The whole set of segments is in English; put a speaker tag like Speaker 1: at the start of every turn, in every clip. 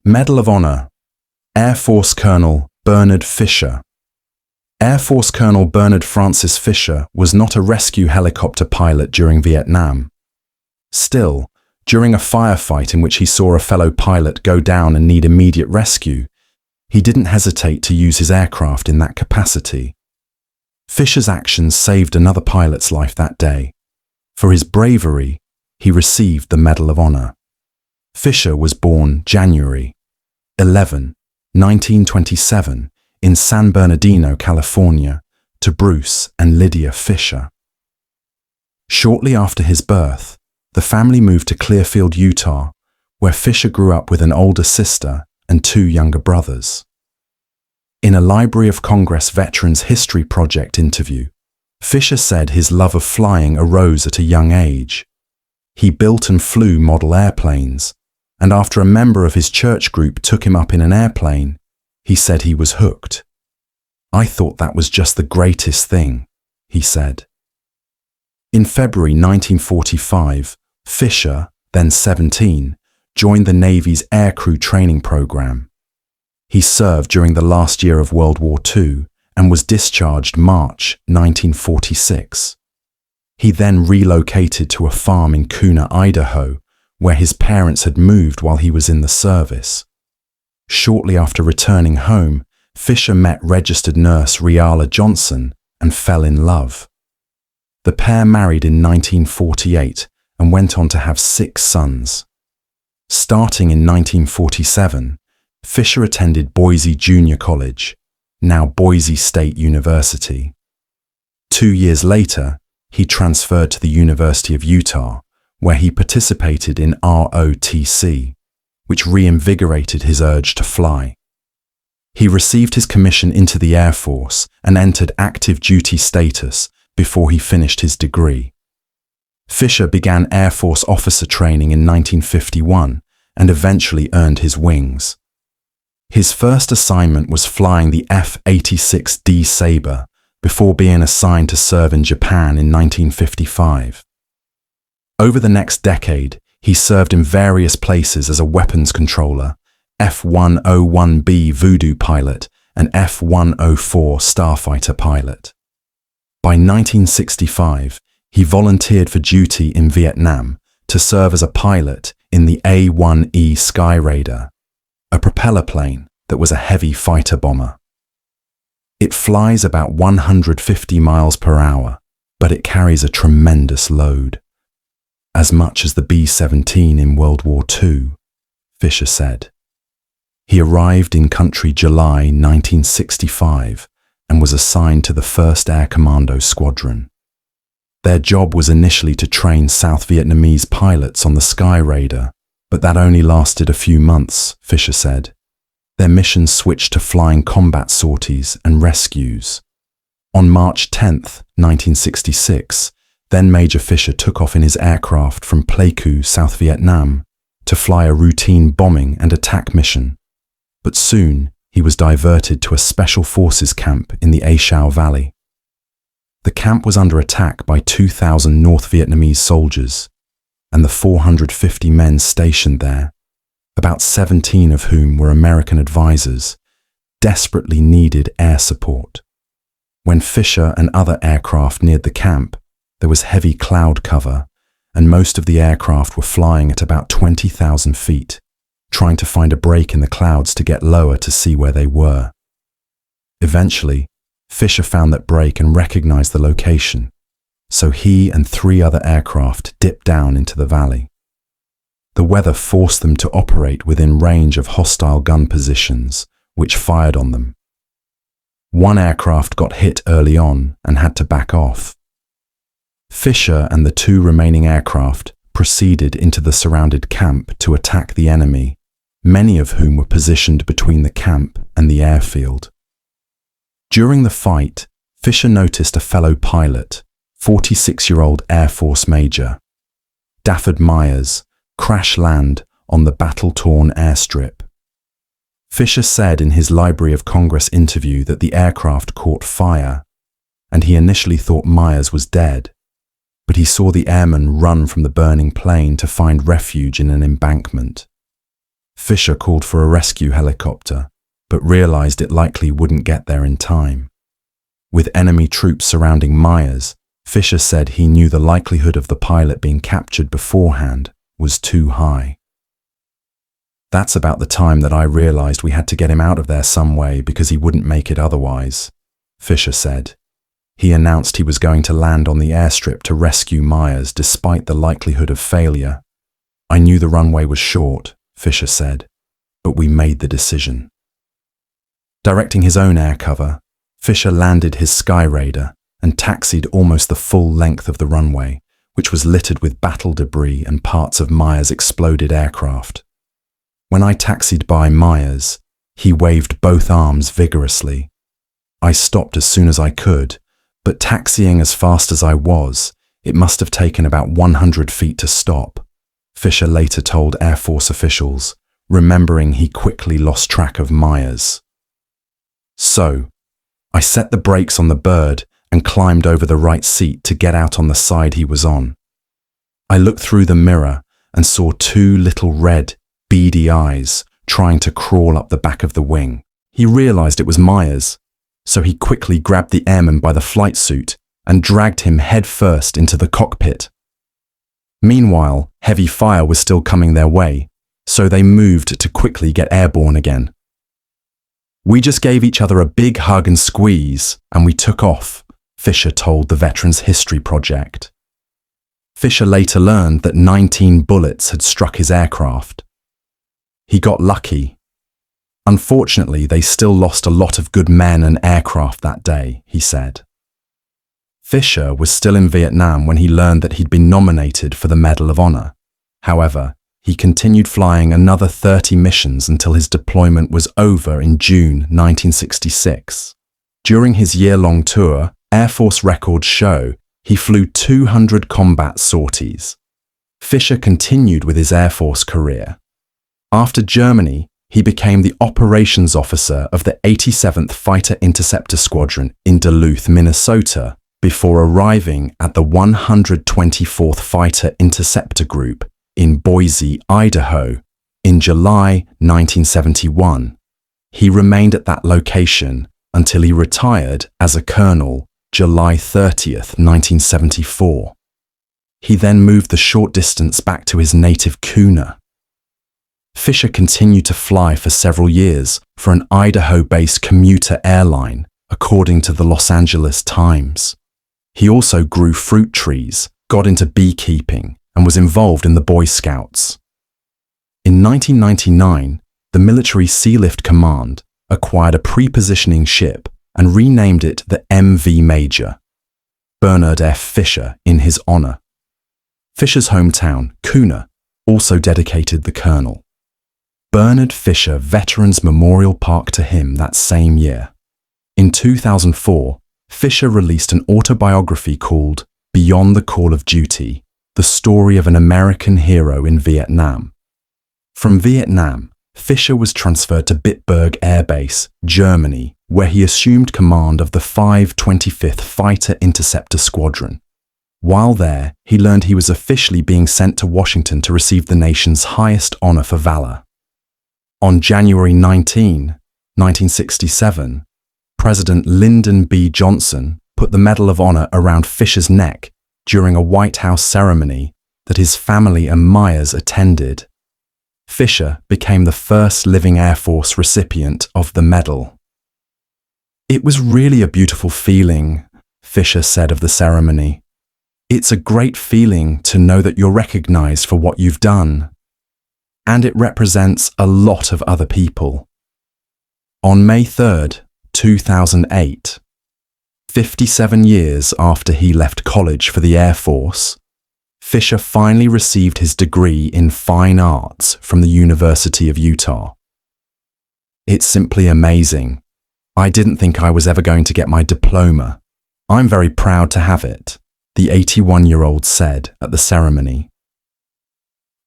Speaker 1: Medal of Honor, Air Force Colonel Bernard Fisher. Air Force Colonel Bernard Francis Fisher was not a rescue helicopter pilot during Vietnam. Still, during a firefight in which he saw a fellow pilot go down and need immediate rescue, he didn't hesitate to use his aircraft in that capacity. Fisher's actions saved another pilot's life that day. For his bravery, he received the Medal of Honor. Fisher was born January 11, 1927, in San Bernardino, California, to Bruce and Lydia Fisher. Shortly after his birth, the family moved to Clearfield, Utah, where Fisher grew up with an older sister and two younger brothers. In a Library of Congress Veterans History Project interview, Fisher said his love of flying arose at a young age. He built and flew model airplanes, and after a member of his church group took him up in an airplane, he said he was hooked. "I thought that was just the greatest thing," he said. In February 1945, Fisher, then 17, joined the Navy's aircrew training program. He served during the last year of World War II and was discharged March 1946. He then relocated to a farm in Kuna, Idaho, where his parents had moved while he was in the service. Shortly after returning home, Fisher met registered nurse Riala Johnson and fell in love. The pair married in 1948 and went on to have 6 sons. Starting in 1947, Fisher attended Boise Junior College, now Boise State University. 2 years later, he transferred to the University of Utah, where he participated in ROTC, which reinvigorated his urge to fly. He received his commission into the Air Force and entered active duty status before he finished his degree. Fisher began Air Force officer training in 1951 and eventually earned his wings. His first assignment was flying the F-86D Sabre before being assigned to serve in Japan in 1955. Over the next decade, he served in various places as a weapons controller, F-101B Voodoo pilot, and F-104 starfighter pilot. By 1965, he volunteered for duty in Vietnam to serve as a pilot in the A-1E Skyraider, a propeller plane that was a heavy fighter bomber. It flies about 150 miles per hour, but it carries a tremendous load. As much as the B-17 in World War II, Fisher said. He arrived in country July 1965 and was assigned to the 1st Air Commando Squadron. Their job was initially to train South Vietnamese pilots on the Skyraider, but that only lasted a few months, Fisher said. Their mission switched to flying combat sorties and rescues. On March 10, 1966, then Major Fisher took off in his aircraft from Pleiku, South Vietnam, to fly a routine bombing and attack mission. But soon, he was diverted to a special forces camp in the A Shau Valley. The camp was under attack by 2,000 North Vietnamese soldiers, and the 450 men stationed there, about 17 of whom were American advisors, desperately needed air support. When Fisher and other aircraft neared the camp, there was heavy cloud cover, and most of the aircraft were flying at about 20,000 feet, trying to find a break in the clouds to get lower to see where they were. Eventually, Fisher found that break and recognized the location, so he and 3 other aircraft dipped down into the valley. The weather forced them to operate within range of hostile gun positions, which fired on them. One aircraft got hit early on and had to back off. Fisher and the 2 remaining aircraft proceeded into the surrounded camp to attack the enemy, many of whom were positioned between the camp and the airfield. During the fight, Fisher noticed a fellow pilot, 46-year-old Air Force Major Dafford Myers, crash land on the battle-torn airstrip. Fisher said in his Library of Congress interview that the aircraft caught fire, and he initially thought Myers was dead, but he saw the airman run from the burning plane to find refuge in an embankment. Fisher called for a rescue helicopter, but realized it likely wouldn't get there in time. With enemy troops surrounding Myers, Fisher said he knew the likelihood of the pilot being captured beforehand was too high. That's about the time that I realized we had to get him out of there some way because he wouldn't make it otherwise, Fisher said. He announced he was going to land on the airstrip to rescue Myers despite the likelihood of failure. I knew the runway was short, Fisher said, but we made the decision. Directing his own air cover, Fisher landed his Skyraider and taxied almost the full length of the runway, which was littered with battle debris and parts of Myers' exploded aircraft. When I taxied by Myers, he waved both arms vigorously. I stopped as soon as I could, but taxiing as fast as I was, it must have taken about 100 feet to stop, Fisher later told Air Force officials, remembering he quickly lost track of Myers. So, I set the brakes on the bird and climbed over the right seat to get out on the side he was on. I looked through the mirror and saw two little red, beady eyes trying to crawl up the back of the wing. He realized it was Myers, so he quickly grabbed the airman by the flight suit and dragged him headfirst into the cockpit. Meanwhile, heavy fire was still coming their way, so they moved to quickly get airborne again. We just gave each other a big hug and squeeze, and we took off, Fisher told the Veterans History Project. Fisher later learned that 19 bullets had struck his aircraft. He got lucky. Unfortunately, they still lost a lot of good men and aircraft that day, he said. Fisher was still in Vietnam when he learned that he'd been nominated for the Medal of Honor. However, he continued flying another 30 missions until his deployment was over in June 1966. During his year-long tour, Air Force records show he flew 200 combat sorties. Fisher continued with his Air Force career. After Germany, he became the operations officer of the 87th Fighter Interceptor Squadron in Duluth, Minnesota, before arriving at the 124th Fighter Interceptor Group in Boise, Idaho, in July 1971. He remained at that location until he retired as a colonel July 30th, 1974. He then moved the short distance back to his native Kuna. Fisher continued to fly for several years for an Idaho-based commuter airline, according to the Los Angeles Times. He also grew fruit trees, got into beekeeping, and was involved in the Boy Scouts. In 1999, the Military Sealift Command acquired a pre-positioning ship and renamed it the MV Major, Bernard F. Fisher, in his honor. Fisher's hometown, Kuna, also dedicated the colonel. Bernard Fisher Veterans Memorial Park to him that same year. In 2004, Fisher released an autobiography called Beyond the Call of Duty, the story of an American hero in Vietnam. From Vietnam, Fisher was transferred to Bitburg Air Base, Germany, where he assumed command of the 525th Fighter Interceptor Squadron. While there, he learned he was officially being sent to Washington to receive the nation's highest honor for valor. On January 19, 1967, President Lyndon B. Johnson put the Medal of Honor around Fisher's neck during a White House ceremony that his family and Myers attended. Fisher became the first living Air Force recipient of the medal. "It was really a beautiful feeling," Fisher said of the ceremony. "It's a great feeling to know that you're recognized for what you've done. And it represents a lot of other people." On May 3rd, 2008, 57 years after he left college for the Air Force, Fisher finally received his degree in Fine Arts from the University of Utah. "It's simply amazing. I didn't think I was ever going to get my diploma. I'm very proud to have it," the 81-year-old said at the ceremony.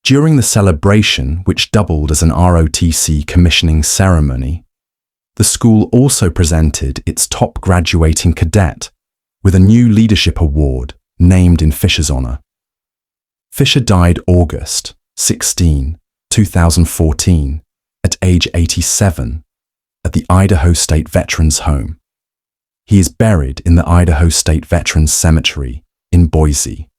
Speaker 1: During the celebration, which doubled as an ROTC commissioning ceremony, the school also presented its top graduating cadet with a new leadership award named in Fisher's honor. Fisher died August 16, 2014, at age 87 at the Idaho State Veterans Home. He is buried in the Idaho State Veterans Cemetery in Boise.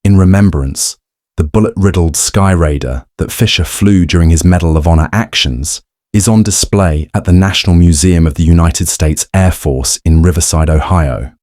Speaker 1: In remembrance, the bullet-riddled Skyraider that Fisher flew during his Medal of Honor actions is on display at the National Museum of the United States Air Force in Riverside, Ohio.